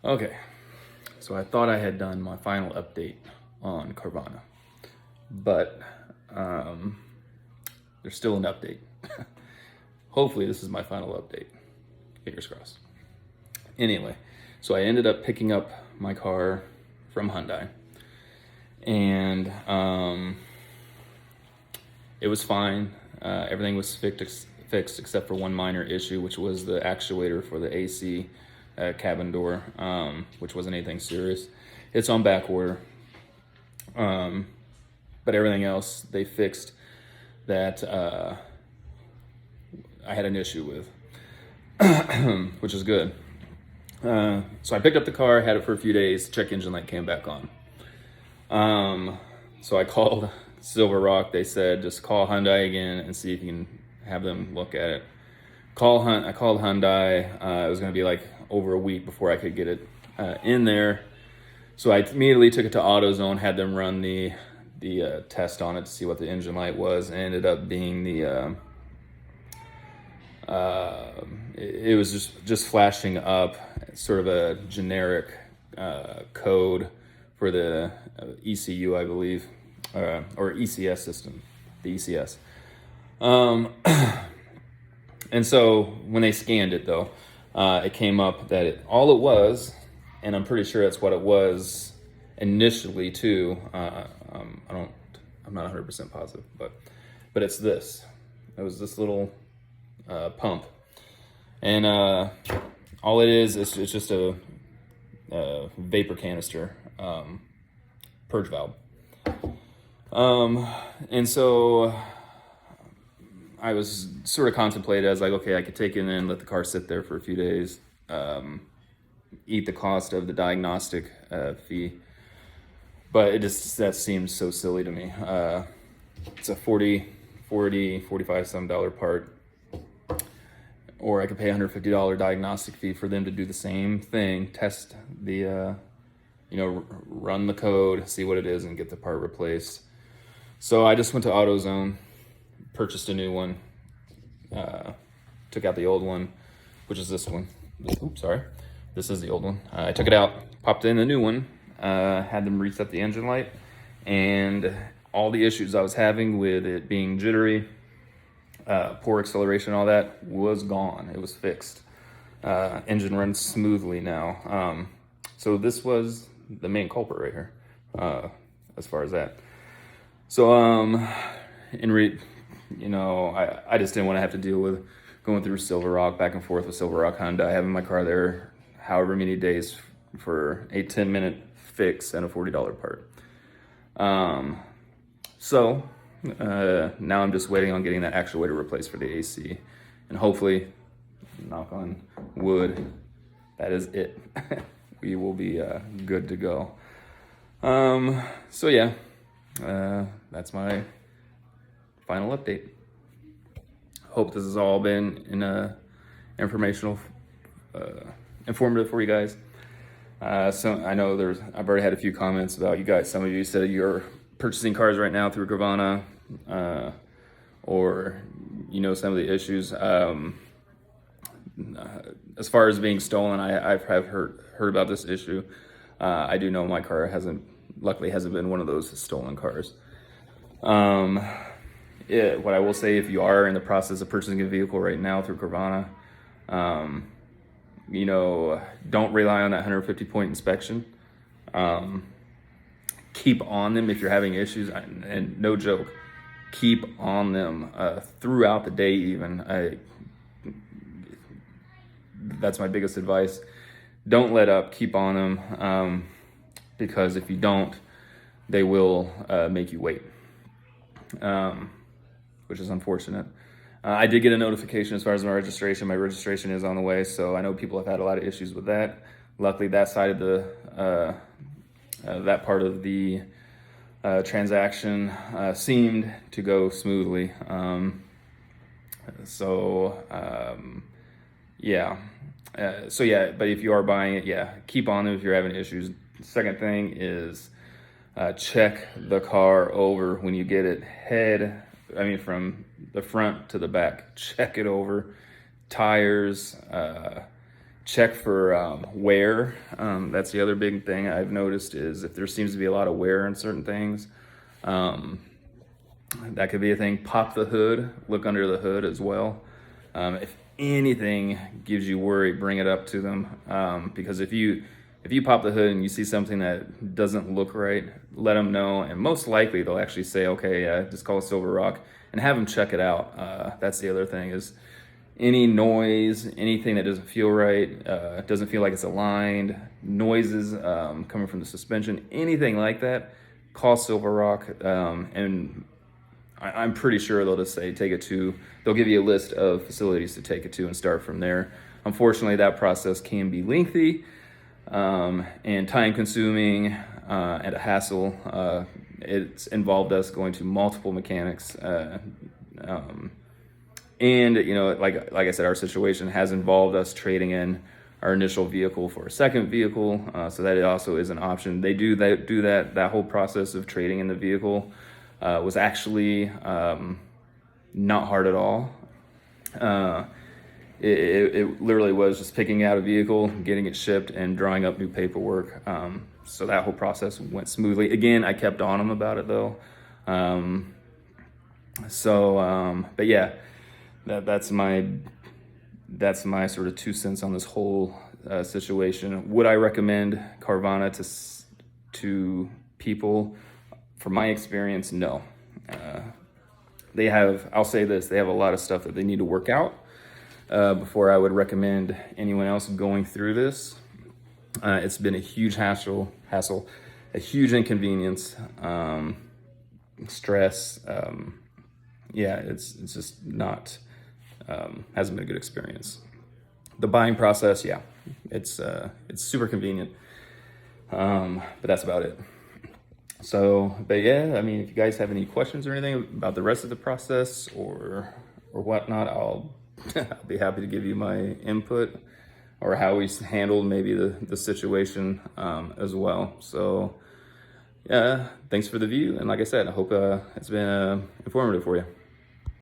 Okay, so I thought I had done my final update on Carvana, but there's still an update. Hopefully this is my final update. Fingers crossed. Anyway, so I ended up picking up my car from Hyundai, and it was fine. Everything was fixed except for one minor issue, which was the actuator for the AC cabin door, which wasn't anything serious. It's on back order, but everything else they fixed that I had an issue with, which is good. So I picked up the car, had it for a few days, check engine light came back on. So I called Silver Rock. They said, just call Hyundai again and see if you can have them look at it. I called Hyundai. It was going to be like over a week before I could get it in there. So I immediately took it to AutoZone, had them run the test on it to see what the engine light was, and ended up being the it was just flashing up sort of a generic code for the ECU, I believe, or ECS system, the ECS. And so when they scanned it, though, it came up that all it was, and I'm pretty sure that's what it was initially too. I'm not 100% positive, but it's this. It was this little pump, and all it is it's just a vapor canister purge valve. And so I was sort of contemplating. I was like, okay, I could take it in and let the car sit there for a few days, eat the cost of the diagnostic fee, but that seems so silly to me. It's a $45 some part, or I could pay $150 diagnostic fee for them to do the same thing, test the run the code, see what it is, and get the part replaced. So I just went to AutoZone, purchased a new one, took out the old one, which is this one. Oops, sorry. This is the old one. I took it out, popped in the new one, had them reset the engine light, and all the issues I was having with it being jittery, poor acceleration, all that was gone. It was fixed. Engine runs smoothly now. So this was the main culprit right here, as far as that. So, I just didn't want to have to deal with going through Silver Rock, back and forth with Silver Rock Hyundai, having my car there however many days for a 10-minute fix and a $40 part. So now I'm just waiting on getting that actuator replaced for the AC, and hopefully, knock on wood, that is it. We will be good to go. So yeah, that's my final update. Hope this has all been informational, informative for you guys. So I know I've already had a few comments about you guys. Some of you said you're purchasing cars right now through Carvana, or some of the issues. As far as being stolen, I've heard about this issue. I do know my car luckily hasn't been one of those stolen cars. What I will say, if you are in the process of purchasing a vehicle right now through Carvana, don't rely on that 150-point inspection. Keep on them if you're having issues, and no joke, keep on them throughout the day even. That's my biggest advice. Don't let up, keep on them, because if you don't, they will make you wait, which is unfortunate. I did get a notification as far as my registration. My registration is on the way, so I know people have had a lot of issues with that. Luckily, that side of that part of the transaction seemed to go smoothly. But if you are buying it, keep on them if you're having issues. Second thing is check the car over when you get it. From the front to the back, check it over. Tires, check for wear. That's the other big thing I've noticed, is if there seems to be a lot of wear in certain things, that could be a thing. Pop the hood, look under the hood as well. If anything gives you worry, bring it up to them, because if you pop the hood and you see something that doesn't look right, let them know, and most likely they'll actually say, okay, just call it Silver Rock, and have them check it out. That's the other thing, is any noise, anything that doesn't feel right, doesn't feel like it's aligned, noises coming from the suspension, anything like that, call Silver Rock, and I'm pretty sure they'll just say take it to, they'll give you a list of facilities to take it to and start from there. Unfortunately, that process can be lengthy and time consuming and a hassle. It's involved us going to multiple mechanics. And like I said, our situation has involved us trading in our initial vehicle for a second vehicle, so that it also is an option. They do that whole process of trading in the vehicle was actually not hard at all. It literally was just picking out a vehicle, getting it shipped, and drawing up new paperwork. So that whole process went smoothly. Again, I kept on them about it though. But yeah, that's my sort of 2 cents on this whole situation. Would I recommend Carvana to people? From my experience, no. They have, I'll say this, they have a lot of stuff that they need to work out before I would recommend anyone else going through this. It's been a huge hassle, a huge inconvenience, stress. Yeah, it's just not, hasn't been a good experience. The buying process, yeah, it's super convenient, but that's about it. So, but yeah, I mean, if you guys have any questions or anything about the rest of the process or whatnot, I'll be happy to give you my input or how we handled maybe the situation as well. So yeah, thanks for the view. And like I said, I hope it's been informative for you.